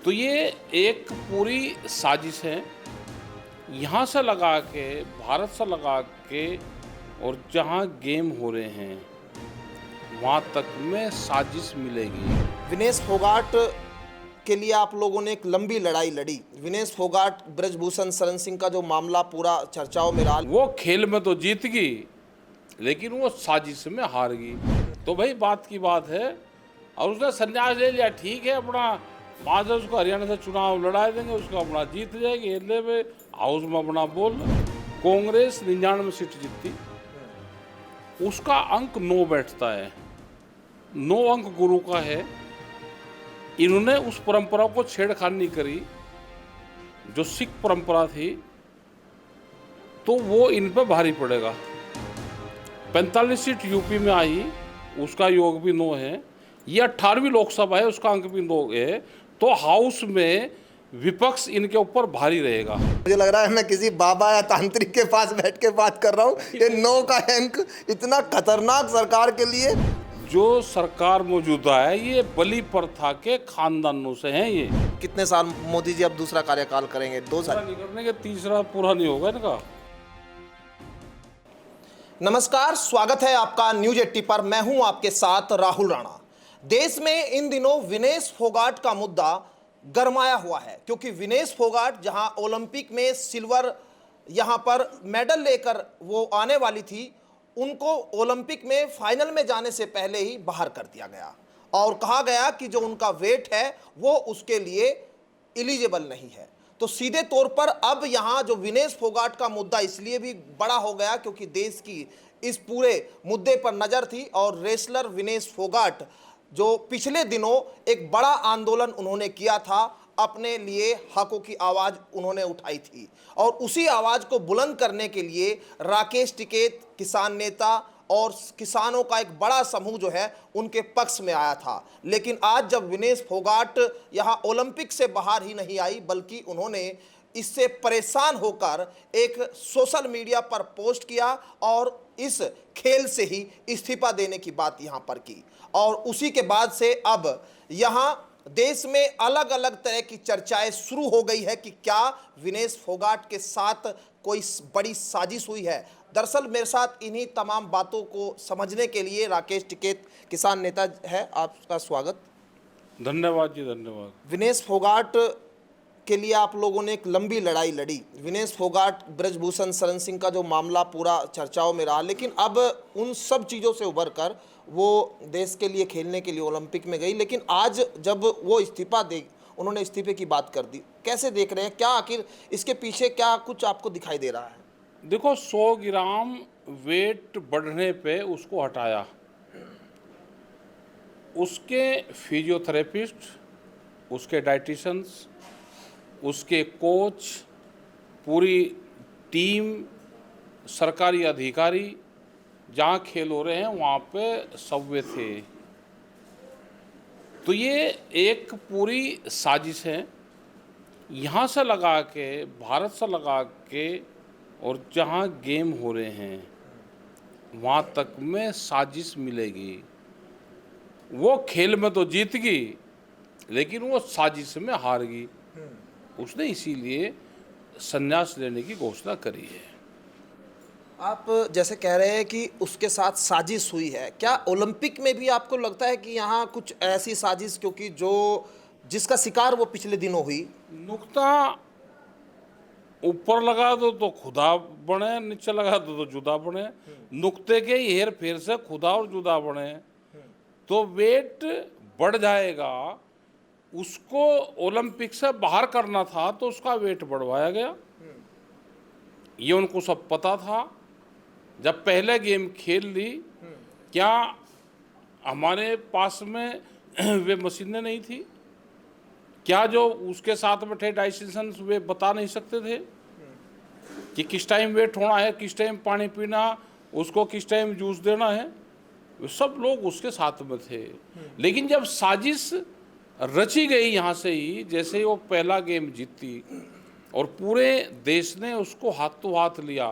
तो ये एक पूरी साजिश है, यहाँ से लगा के, भारत से लगा के, और जहाँ गेम हो रहे हैं वहाँ तक में साजिश मिलेगी। विनेश फोगाट के लिए आप लोगों ने एक लंबी लड़ाई लड़ी। विनेश फोगाट ब्रजभूषण शरण सिंह का जो मामला पूरा चर्चाओं में रहा, वो खेल में तो जीत गई लेकिन वो साजिश में हार गई। तो भाई बात की बात है, और उसने संन्यास ले लिया, ठीक है, अपना वहाँ से उसको हरियाणा से चुनाव लड़ा देंगे, उसको अपना जीत जाएगी, एले में हाउस में अपना बोल। कांग्रेस 99 सीट जीतती, उसका अंक 9 बैठता है, 9 अंक गुरु का है। इन्होंने उस परंपरा को छेड़खानी करी जो सिख परंपरा थी, तो वो इन पर भारी पड़ेगा। 45 सीट यूपी में आई, उसका योग भी 9 है। ये 18वीं लोकसभा है, उसका अंक भी 9 है। तो हाउस में विपक्ष इनके ऊपर भारी रहेगा। मुझे लग रहा है मैं किसी बाबा या तांत्रिक के पास बैठ के बात कर रहा हूँ। ये 9 का अंक इतना खतरनाक सरकार के लिए। जो सरकार मौजूदा है ये बलि प्रथा के खानदानों से हैं। ये कितने साल मोदी जी अब दूसरा कार्यकाल करेंगे? 2 साल नहीं करने के, तीसरा पूरा नहीं होगा इनका। नमस्कार, स्वागत है आपका न्यूज 80 पर। मैं हूं आपके साथ राहुल राणा। देश में इन दिनों विनेश फोगाट का मुद्दा गरमाया हुआ है, क्योंकि विनेश फोगाट जहां ओलंपिक में सिल्वर यहां पर मेडल लेकर वो आने वाली थी, उनको ओलंपिक में फाइनल में जाने से पहले ही बाहर कर दिया गया और कहा गया कि जो उनका वेट है वो उसके लिए एलिजिबल नहीं है। तो सीधे तौर पर अब यहाँ जो विनेश फोगाट का मुद्दा इसलिए भी बड़ा हो गया क्योंकि देश की इस पूरे मुद्दे पर नज़र थी, और रेसलर विनेश फोगाट जो पिछले दिनों एक बड़ा आंदोलन उन्होंने किया था, अपने लिए हकों की आवाज़ उन्होंने उठाई थी, और उसी आवाज़ को बुलंद करने के लिए राकेश टिकैत, किसान नेता और किसानों का एक बड़ा समूह जो है उनके पक्ष में आया था। लेकिन आज जब विनेश फोगाट यहाँ ओलंपिक से बाहर ही नहीं आई, बल्कि उन्होंने इससे परेशान होकर एक सोशल मीडिया पर पोस्ट किया और इस खेल से ही इस्तीफा देने की बात यहाँ पर की, और उसी के बाद से अब यहाँ देश में अलग अलग तरह की चर्चाएं शुरू हो गई है कि क्या विनेश फोगाट के साथ कोई बड़ी साजिश हुई है। दरअसल मेरे साथ इन्हीं तमाम बातों को समझने के लिए राकेश टिकैत, किसान नेता है, आपका स्वागत। धन्यवाद जी, धन्यवाद। विनेश फोगाट के लिए आप लोगों ने एक लंबी लड़ाई लड़ी। विनेश फोगाट ब्रजभूषण शरण सिंह का जो मामला पूरा चर्चाओं में रहा, लेकिन अब उन सब चीज़ों से उभर कर वो देश के लिए खेलने के लिए ओलंपिक में गई। लेकिन आज जब वो इस्तीफा दे, उन्होंने इस्तीफे की बात कर दी, कैसे देख रहे हैं? क्या आखिर इसके पीछे क्या कुछ आपको दिखाई दे रहा है? देखो, 100 ग्राम वेट बढ़ने पे उसको हटाया, उसके फिजियोथेरेपिस्ट, उसके डाइटिशियंस, उसके कोच, पूरी टीम, सरकारी अधिकारी, जहाँ खेल हो रहे हैं वहाँ पे सब वे थे। तो ये एक पूरी साजिश है, यहाँ से लगा के, भारत से लगा के, और जहाँ गेम हो रहे हैं वहाँ तक में साजिश मिलेगी। वो खेल में तो जीत गई लेकिन वो साजिश में हार गई। उसने इसीलिए संन्यास लेने की घोषणा करी है। आप जैसे कह रहे हैं कि उसके साथ साजिश हुई है, क्या ओलंपिक में भी आपको लगता है कि यहाँ कुछ ऐसी साजिश, क्योंकि जो जिसका शिकार वो पिछले दिनों हुई? नुक्ता ऊपर लगा दो तो खुदा बने, नीचे लगा दो तो जुदा बने। नुक्ते के हेर फेर से खुदा और जुदा बने, तो वेट बढ़ जाएगा। उसको ओलंपिक से बाहर करना था तो उसका वेट बढ़वाया गया। ये उनको सब पता था जब पहले गेम खेल ली। क्या हमारे पास में वे मशीनें नहीं थी? क्या जो उसके साथ बैठे डाइटिशियंस वे बता नहीं सकते थे कि किस टाइम वेट होना है, किस टाइम पानी पीना, उसको किस टाइम जूस देना है? वे सब लोग उसके साथ में थे। लेकिन जब साजिश रची गई यहाँ से ही, जैसे ही वो पहला गेम जीती और पूरे देश ने उसको हाथों हाथ लिया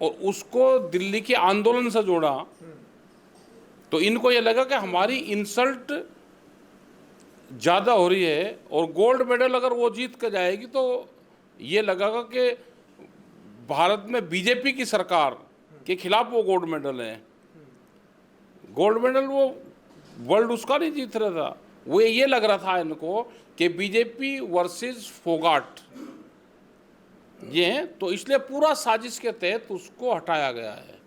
और उसको दिल्ली के आंदोलन से जोड़ा, तो इनको ये लगा कि हमारी इंसल्ट ज़्यादा हो रही है, और गोल्ड मेडल अगर वो जीत कर जाएगी तो ये लगेगा कि भारत में बीजेपी की सरकार के खिलाफ वो गोल्ड मेडल है। गोल्ड मेडल वो वर्ल्ड उसका नहीं जीत रहा था, वो ये लग रहा था इनको कि बीजेपी वर्सेस फोगाट ये है, तो इसलिए पूरा साजिश के तहत उसको हटाया गया है।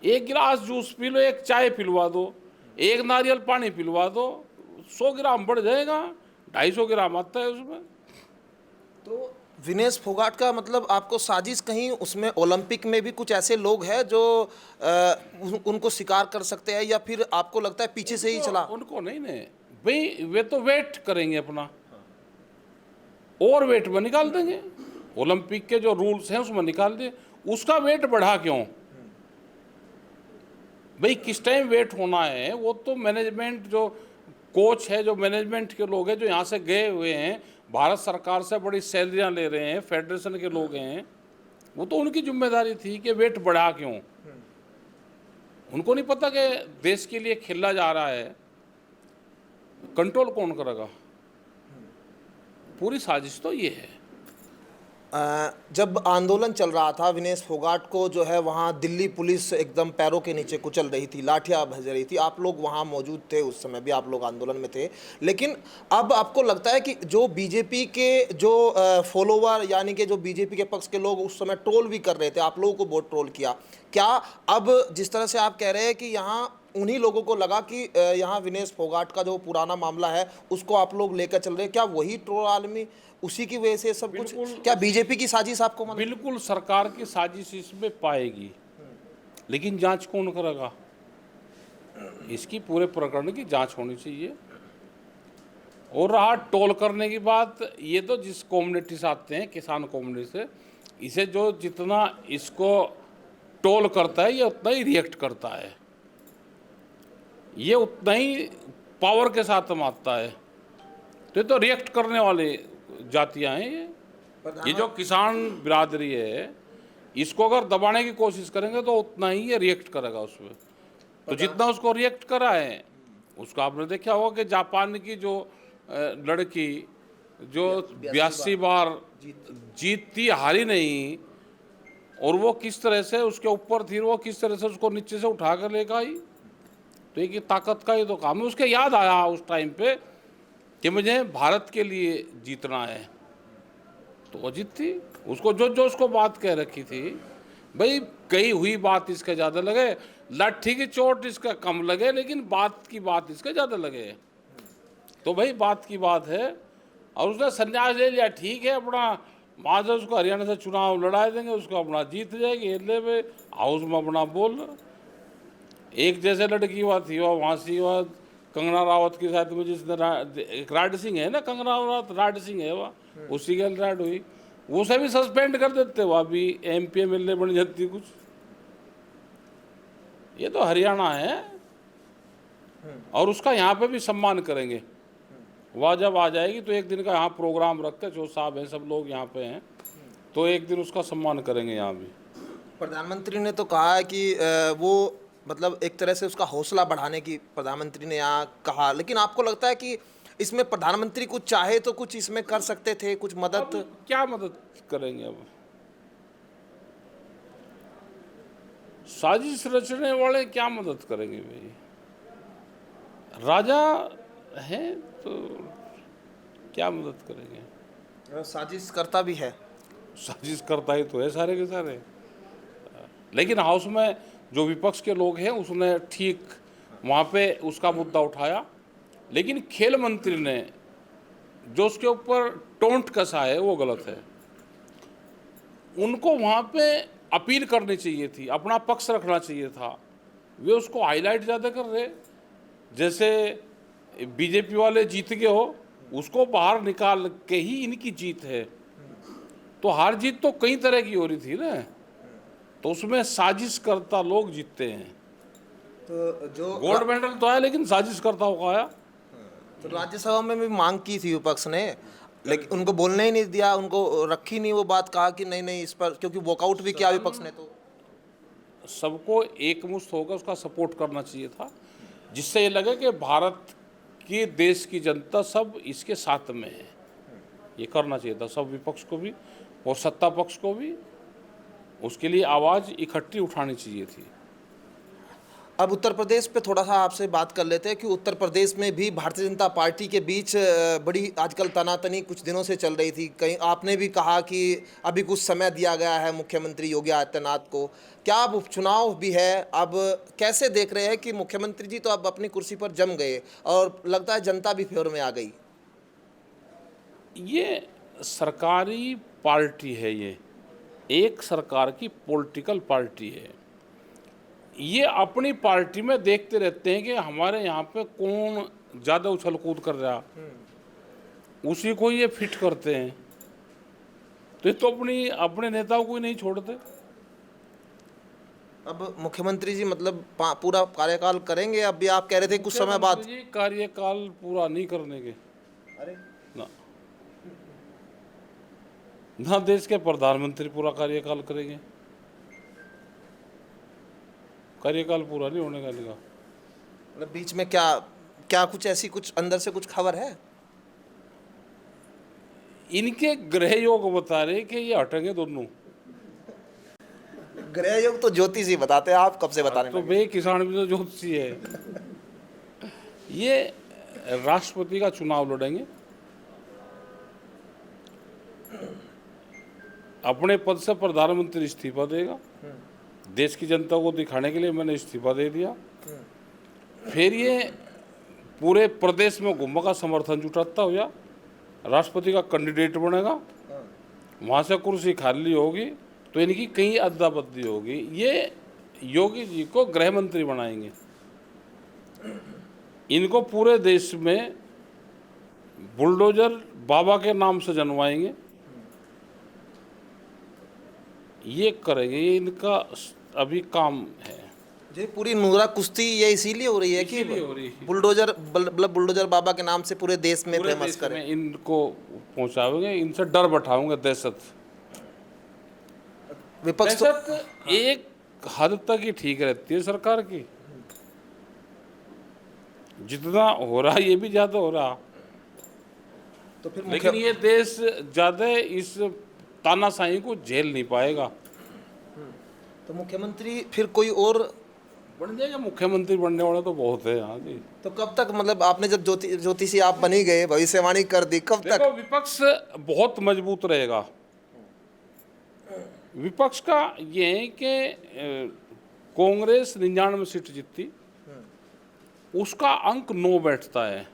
एक गिलास जूस पी लो, एक चाय पिलवा दो, एक नारियल पानी पिलवा दो, 100 ग्राम बढ़ जाएगा, 250 ग्राम आता है उसमें। तो विनेश फोगाट का मतलब आपको साजिश कहीं उसमें ओलंपिक में भी कुछ ऐसे लोग हैं जो उनको शिकार कर सकते हैं, या फिर आपको लगता है पीछे से ही चला? उनको नहीं भाई, वे तो वेट करेंगे अपना, और वेट में निकाल देंगे। ओलंपिक के जो रूल्स हैं उसमें निकाल दे, उसका वेट बढ़ा क्यों भाई? किस टाइम वेट होना है वो तो मैनेजमेंट, जो कोच है, जो मैनेजमेंट के लोग हैं, जो यहाँ से गए हुए हैं, भारत सरकार से बड़ी सैलरियाँ ले रहे हैं, फेडरेशन के लोग हैं, वो तो उनकी जिम्मेदारी थी कि वेट बढ़ा क्यों। उनको नहीं पता कि देश के लिए खेला जा रहा है, कंट्रोल कौन करेगा? पूरी साजिश तो ये है। जब आंदोलन चल रहा था, विनेश फोगाट को जो है वहाँ दिल्ली पुलिस एकदम पैरों के नीचे कुचल रही थी, लाठियाँ भज रही थी, आप लोग वहाँ मौजूद थे, उस समय भी आप लोग आंदोलन में थे। लेकिन अब आपको लगता है कि जो बीजेपी के जो फॉलोवर, यानी कि जो बीजेपी के पक्ष के लोग उस समय ट्रोल भी कर रहे थे, आप लोगों को बहुत ट्रोल किया, क्या अब जिस तरह से आप कह रहे हैं कि यहाँ उन्हीं लोगों को लगा कि यहाँ विनेश फोगाट का जो पुराना मामला है उसको आप लोग लेकर चल रहे हैं, क्या वही ट्रोल आदमी उसी की वजह से सब कुछ, क्या बीजेपी की साजिश आपको मालूम? बिल्कुल सरकार की साजिश इसमें पाएगी, लेकिन जांच कौन करेगा? इसकी पूरे प्रकरण की जांच होनी चाहिए। और रहा टोल करने की बात, ये तो जिस कम्युनिटी से आते हैं, किसान कम्युनिटी से, इसे जो जितना इसको टोल करता है ये उतना ही रिएक्ट करता है, ये उतना ही पावर के साथ मारता है। तो ये तो रिएक्ट करने वाले जातियां हैं। ये जो किसान बिरादरी है, इसको अगर दबाने की कोशिश करेंगे तो उतना ही ये रिएक्ट करेगा उसमें। तो जितना उसको रिएक्ट करा है, उसको आपने देखा होगा कि जापान की जो लड़की जो 82 बार जीतती, हारी नहीं, और वो किस तरह से उसके ऊपर थी, वो किस तरह से उसको नीचे से उठा कर लेकर आई। तो एक ताकत का ही तो काम है। उसके याद आया उस टाइम पे कि मुझे भारत के लिए जीतना है, तो वो जीती। उसको जो जो उसको बात कह रखी थी, भाई कही हुई बात इसके ज़्यादा लगे, लाठी की चोट इसका कम लगे, लेकिन बात की बात इसके ज़्यादा लगे। तो भाई बात की बात है, और उसने संन्यास ले लिया, ठीक है, अपना वहाँ से उसको हरियाणा से चुनाव लड़ा देंगे, उसको अपना जीत जाएगी, एले में हाउस में अपना बोल। एक जैसे लड़की हुआ थी, वहाँ से हुआ कंगना रावत के साथ में, जिसने एक राड सिंह है ना, कंगना रावत राड सिंह है, वह उसी के राड हुई, उसे भी सस्पेंड कर देते, वह भी MP MLA बन जाती कुछ। ये तो हरियाणा है, और उसका यहाँ पे भी सम्मान करेंगे। वह जब आ जाएगी तो एक दिन का यहाँ प्रोग्राम रख के, जो साहब हैं सब लोग यहाँ पे हैं, तो एक दिन उसका सम्मान करेंगे यहाँ भी। प्रधानमंत्री ने तो कहा है कि वो मतलब एक तरह से उसका हौसला बढ़ाने की प्रधानमंत्री ने यहाँ कहा, लेकिन आपको लगता है कि इसमें प्रधानमंत्री कुछ चाहे तो कुछ इसमें कर सकते थे, कुछ मदद? क्या मदद करेंगे अब? साजिश रचने वाले क्या मदद करेंगे भाई? राजा हैं तो क्या मदद करेंगे? साजिश करता भी है, साजिश करता ही तो है सारे के सारे। लेकिन हाउस में जो विपक्ष के लोग हैं, उसने ठीक वहाँ पे उसका मुद्दा उठाया, लेकिन खेल मंत्री ने जो उसके ऊपर टोंट कसा है वो गलत है। उनको वहाँ पे अपील करनी चाहिए थी, अपना पक्ष रखना चाहिए था, वे उसको हाईलाइट ज़्यादा कर रहे। जैसे बीजेपी वाले जीत गए हो, उसको बाहर निकाल के ही इनकी जीत है। तो हार जीत तो कई तरह की हो रही थी ना, तो उसमें साजिश करता लोग जीतते हैं। तो जो गोल्ड मेडल तो आया, लेकिन साजिश करता होगा आया। तो राज्यसभा में भी मांग की थी विपक्ष ने, लेकिन उनको बोलने ही नहीं दिया, उनको रखी नहीं वो बात, कहा कि नहीं नहीं इस पर, क्योंकि वॉकआउट भी किया विपक्ष ने। तो सबको एकमुश्त होकर उसका सपोर्ट करना चाहिए था, जिससे ये लगे कि भारत कि देश की जनता सब इसके साथ में है। ये करना चाहिए था सब विपक्ष को भी और सत्ता पक्ष को भी, उसके लिए आवाज़ इकट्ठी उठानी चाहिए थी। अब उत्तर प्रदेश पे थोड़ा सा आपसे बात कर लेते हैं कि उत्तर प्रदेश में भी भारतीय जनता पार्टी के बीच बड़ी आजकल तनातनी कुछ दिनों से चल रही थी। कहीं आपने भी कहा कि अभी कुछ समय दिया गया है मुख्यमंत्री योगी आदित्यनाथ को। क्या अब उपचुनाव भी है, अब कैसे देख रहे हैं कि मुख्यमंत्री जी तो अब अपनी कुर्सी पर जम गए और लगता है जनता भी फेवर में आ गई? ये सरकारी पार्टी है, ये एक सरकार की पॉलिटिकल पार्टी है। ये अपनी पार्टी में देखते रहते हैं कि हमारे यहाँ पे कौन ज़्यादा उछल कूद कर रहा, उसी को ये फिट करते हैं। तो ये तो अपने नेताओं को ही नहीं छोड़ते। अब मुख्यमंत्री जी मतलब पूरा कार्यकाल करेंगे? अभी आप कह रहे थे कुछ समय बाद। जी कार्यकाल पूरा नहीं करने के, अरे ना देश के प्रधानमंत्री पूरा कार्यकाल करेंगे, कार्यकाल पूरा नहीं होने का निका। मतलब बीच में क्या क्या कुछ ऐसी कुछ अंदर से कुछ खबर है? इनके ग्रह योग बता रहे कि ये हटेंगे दोनों। ग्रह योग तो ज्योतिष ही बताते हैं, आप कब से बताने तो लगे? वे किसान भी तो ज्योतिषी है। ये राष्ट्रपति का चुनाव लड़ेंगे, अपने पद से प्रधानमंत्री इस्तीफा देगा। देश की जनता को दिखाने के लिए मैंने इस्तीफा दे दिया। फिर ये पूरे प्रदेश में घूमने का समर्थन जुटाता हुआ राष्ट्रपति का कैंडिडेट बनेगा। वहाँ से कुर्सी खाली होगी तो इनकी कहीं अदला बदली होगी। ये योगी जी को गृह मंत्री बनाएंगे। इनको पूरे देश में बुलडोजर बाबा के नाम से जनवाएंगे। ये करेंगे, ये इनका अभी काम है। जी पूरी नूरा कुश्ती ये इसीलिए हो रही है कि इसीलिए हो रही है। बुलडोजर मतलब बुलडोजर बाबा के नाम से पूरे देश में पूरे फेमस देश करें। में इनको पहुंचाओगे, इनसे डर बैठाओगे। दहशत विपक्ष तो दहशत एक हद तक ही ठीक रहती है सरकार की। जितना हो रहा ये भी ज्यादा हो रहा, तो फिर लेकिन ये देश ज्यादा इस तानाशाही को झेल नहीं पाएगा। तो मुख्यमंत्री फिर कोई और बन जाएगा। मुख्यमंत्री बनने वाले तो बहुत है यहाँ जी। तो कब तक मतलब आपने जब ज्योतिषी आप बनी गए, भविष्यवाणी कर दी, कब तक? देखो विपक्ष बहुत मजबूत रहेगा। विपक्ष का ये है कि कांग्रेस 99 सीट जीतती, उसका अंक 9 बैठता है।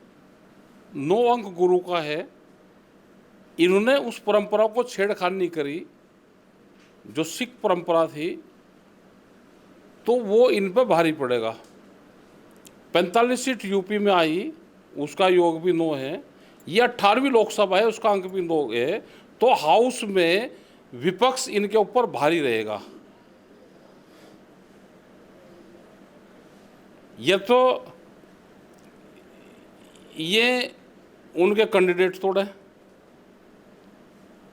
9 अंक गुरु का है। इन्होंने उस परंपरा को छेड़खानी नहीं करी जो सिख परंपरा थी, तो वो इन पर भारी पड़ेगा। 45 सीट यूपी में आई, उसका योग भी 9 है। ये 18वीं लोकसभा है, उसका अंक भी 9 है। तो हाउस में विपक्ष इनके ऊपर भारी रहेगा। ये तो ये उनके कैंडिडेट तोड़े।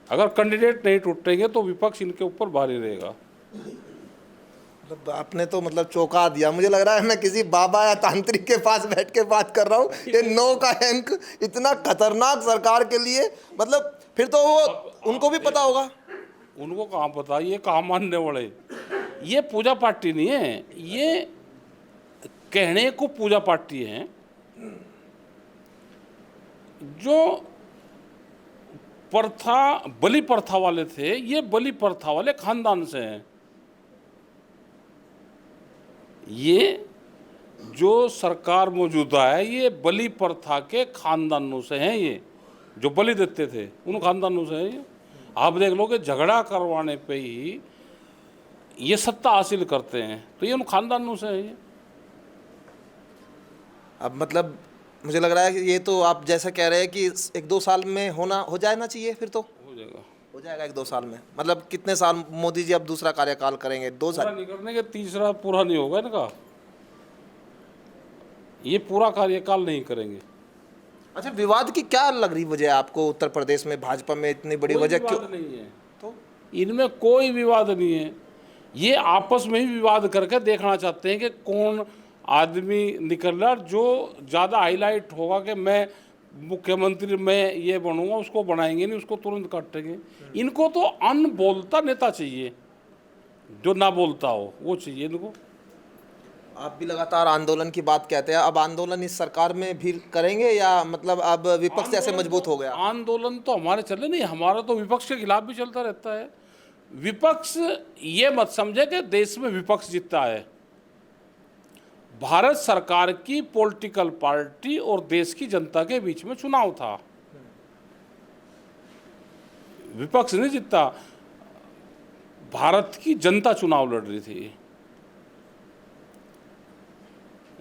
अगर कैंडिडेट नहीं टूटेंगे तो विपक्ष इनके ऊपर भारी रहेगा। मतलब आपने तो मतलब चौंका दिया। मुझे लग रहा है मैं किसी बाबा या तांत्रिक के पास बैठ के बात कर रहा हूँ। ये 9 का अंक इतना खतरनाक सरकार के लिए, मतलब फिर तो वो उनको भी पता होगा। उनको कहाँ पता, ये कहाँ मानने वाले। ये पूजा पार्टी नहीं है, ये कहने को पूजा पार्टी है। जो प्रथा बलि प्रथा वाले थे, ये बलि प्रथा वाले खानदान से हैं। ये जो सरकार मौजूदा है ये बलि प्रथा के खानदानों से हैं। ये जो बलि देते थे उन खानदानों से हैं। ये आप देख लो कि झगड़ा करवाने पे ही ये सत्ता हासिल करते हैं, तो ये उन खानदानों से है। ये अब मतलब मुझे लग रहा है कि ये तो आप जैसा कह रहे हैं कि 1-2 साल में हो जाना चाहिए। फिर तो हो जाएगा 1-2 साल में। मतलब कितने साल मोदी जी अब दूसरा कार्यकाल करेंगे? 2 साल पूरा नहीं करने के, तीसरा पूरा नहीं होगा इनका। ये पूरा कार्यकाल नहीं करेंगे। अच्छा, विवाद की क्या लग रही वजह है आपको उत्तर प्रदेश में भाजपा में इतनी बड़ी वजह क्यों? नहीं है, तो इनमें कोई विवाद नहीं है। ये आपस में ही विवाद करके देखना चाहते हैं कि कौन आदमी निकल रहा, जो ज़्यादा हाईलाइट होगा कि मैं मुख्यमंत्री, मैं ये बनूंगा, उसको बनाएंगे नहीं, उसको तुरंत काटेंगे। इनको तो अनबोलता नेता चाहिए, जो ना बोलता हो वो चाहिए इनको। आप भी लगातार आंदोलन की बात कहते हैं, अब आंदोलन इस सरकार में भी करेंगे या मतलब अब विपक्ष ऐसे मजबूत हो गया? आंदोलन तो हमारे चले नहीं, हमारा तो विपक्ष के खिलाफ भी चलता रहता है। विपक्ष ये मत समझे कि देश में विपक्ष जीतता है। भारत सरकार की पॉलिटिकल पार्टी और देश की जनता के बीच में चुनाव था, विपक्ष नहीं जीतता, भारत की जनता चुनाव लड़ रही थी,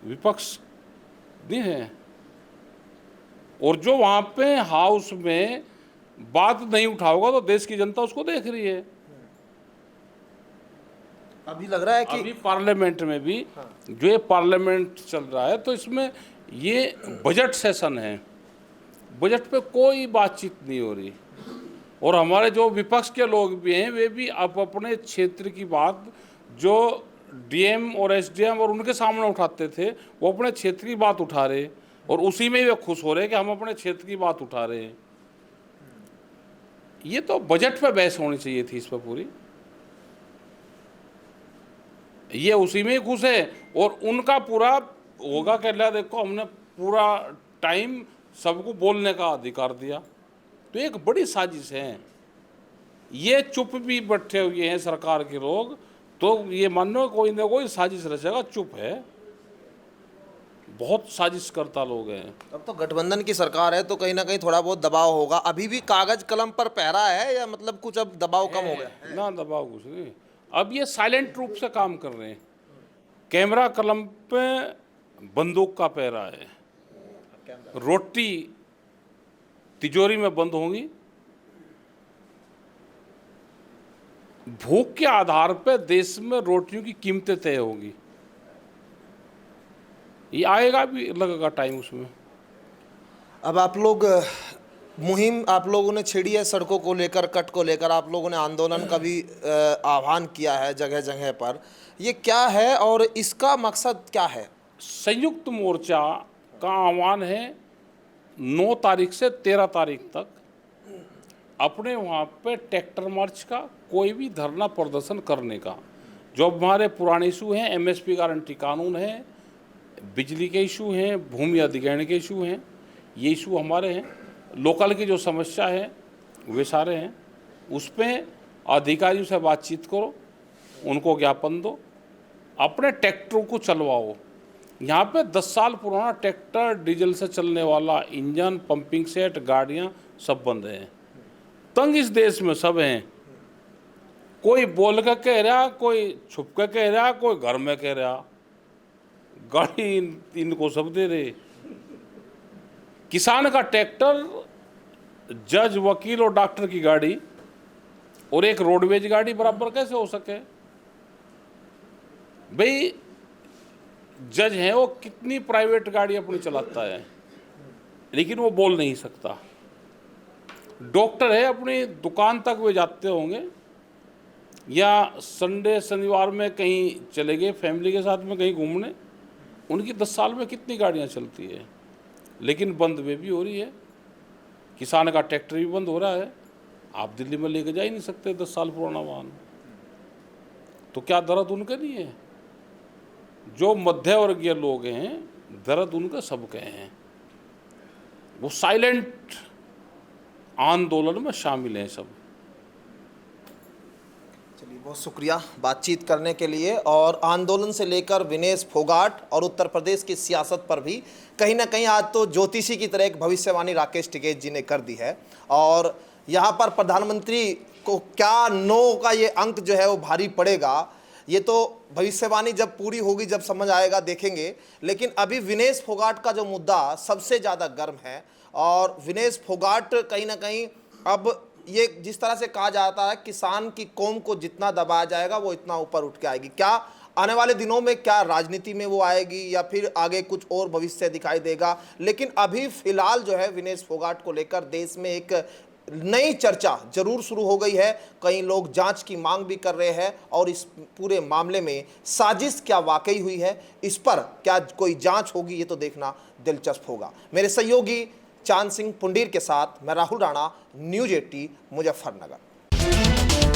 विपक्ष नहीं है। और जो वहां पे हाउस में बात नहीं उठाओगा तो देश की जनता उसको देख रही है। अभी लग रहा है कि अभी पार्लियामेंट में भी जो ये पार्लियामेंट चल रहा है, तो इसमें ये बजट सेशन है, बजट पे कोई बातचीत नहीं हो रही। और हमारे जो विपक्ष के लोग भी हैं, वे भी अब अपने क्षेत्र की बात जो डीएम और एसडीएम और उनके सामने उठाते थे, वो अपने क्षेत्र की बात उठा रहे, और उसी में वे खुश हो रहे कि हम अपने क्षेत्र की बात उठा रहे हैं। ये तो बजट पे बहस होनी चाहिए थी इस पर पूरी, ये उसी में ही खुश है। और उनका पूरा होगा कि अल्लाह देखो हमने पूरा टाइम सबको बोलने का अधिकार दिया। तो एक बड़ी साजिश है, ये चुप भी बैठे हुए हैं सरकार के लोग, तो ये मानो कोई ना कोई साजिश रचेगा, चुप है, बहुत साजिश करता लोग हैं। अब तो गठबंधन की सरकार है तो कहीं ना कहीं थोड़ा बहुत दबाव होगा। अभी भी कागज कलम पर पहरा है या मतलब कुछ अब दबाव कम हो गया? ना दबाव कुछ नहीं, अब ये साइलेंट रूप से काम कर रहे हैं। कैमरा कलम पे बंदूक का पहरा है, रोटी तिजोरी में बंद होंगी, भूख के आधार पे देश में रोटियों की कीमतें तय होगी। ये आएगा भी, लगेगा टाइम उसमें। अब आप लोग मुहिम आप लोगों ने छेड़ी है सड़कों को लेकर, कट को लेकर आप लोगों ने आंदोलन का भी आह्वान किया है जगह जगह पर, ये क्या है और इसका मकसद क्या है? संयुक्त मोर्चा का आह्वान है 9 तारीख से 13 तारीख तक अपने वहाँ पे ट्रैक्टर मार्च का, कोई भी धरना प्रदर्शन करने का। जो हमारे पुराने इशू हैं, एमएसपी गारंटी कानून है, बिजली के इशू हैं, भूमि अधिग्रहण के इशू हैं, ये इशू हमारे हैं। लोकल की जो समस्या है वे सारे हैं, उस पर अधिकारियों से बातचीत करो, उनको ज्ञापन दो, अपने ट्रैक्टरों को चलवाओ। यहाँ पे 10 साल पुराना ट्रैक्टर, डीजल से चलने वाला इंजन, पंपिंग सेट, गाड़ियाँ सब बंद हैं। तंग इस देश में सब हैं, कोई बोल कर कह रहा, कोई छुप कर कह रहा, कोई घर में कह रहा, गाड़ी इनको सब दे रहे। किसान का ट्रैक्टर, जज, वकील और डॉक्टर की गाड़ी और एक रोडवेज गाड़ी बराबर कैसे हो सके? भाई जज है, वो कितनी प्राइवेट गाड़ी अपनी चलाता है, लेकिन वो बोल नहीं सकता। डॉक्टर है, अपनी दुकान तक वे जाते होंगे, या संडे शनिवार में कहीं चले गए फैमिली के साथ में कहीं घूमने, उनकी 10 साल में कितनी गाड़ियां चलती है, लेकिन बंद वे भी हो रही है। किसान का ट्रैक्टर भी बंद हो रहा है, आप दिल्ली में लेके जा ही नहीं सकते 10 साल पुराना वाहन। तो क्या दर्द उनके नहीं है? जो मध्य वर्गीय लोग हैं, दर्द उनके सबके हैं, वो साइलेंट आंदोलन में शामिल हैं सब। चलिए, बहुत शुक्रिया बातचीत करने के लिए। और आंदोलन से लेकर विनेश फोगाट और उत्तर प्रदेश की सियासत पर भी कहीं ना कहीं आज तो ज्योतिषी की तरह एक भविष्यवाणी राकेश टिकैत जी ने कर दी है। और यहाँ पर प्रधानमंत्री को क्या 9 का ये अंक जो है वो भारी पड़ेगा, ये तो भविष्यवाणी जब पूरी होगी, जब समझ आएगा, देखेंगे। लेकिन अभी विनेश फोगाट का जो मुद्दा सबसे ज़्यादा गर्म है, और विनेश फोगाट कहीं ना कहीं अब ये जिस तरह से कहा जाता है, किसान की कौम को जितना दबाया जाएगा वो इतना ऊपर उठ के आएगी। क्या आने वाले दिनों में क्या राजनीति में वो आएगी या फिर आगे कुछ और भविष्य दिखाई देगा? लेकिन अभी फिलहाल जो है विनेश फोगाट को लेकर देश में एक नई चर्चा जरूर शुरू हो गई है। कई लोग जांच की मांग भी कर रहे हैं और इस पूरे मामले में साजिश क्या वाकई हुई है, इस पर क्या कोई जांच होगी, ये तो देखना दिलचस्प होगा। मेरे सहयोगी चांद सिंह पुंडीर के साथ मैं राहुल राणा, न्यूज़ 80 मुजफ्फरनगर।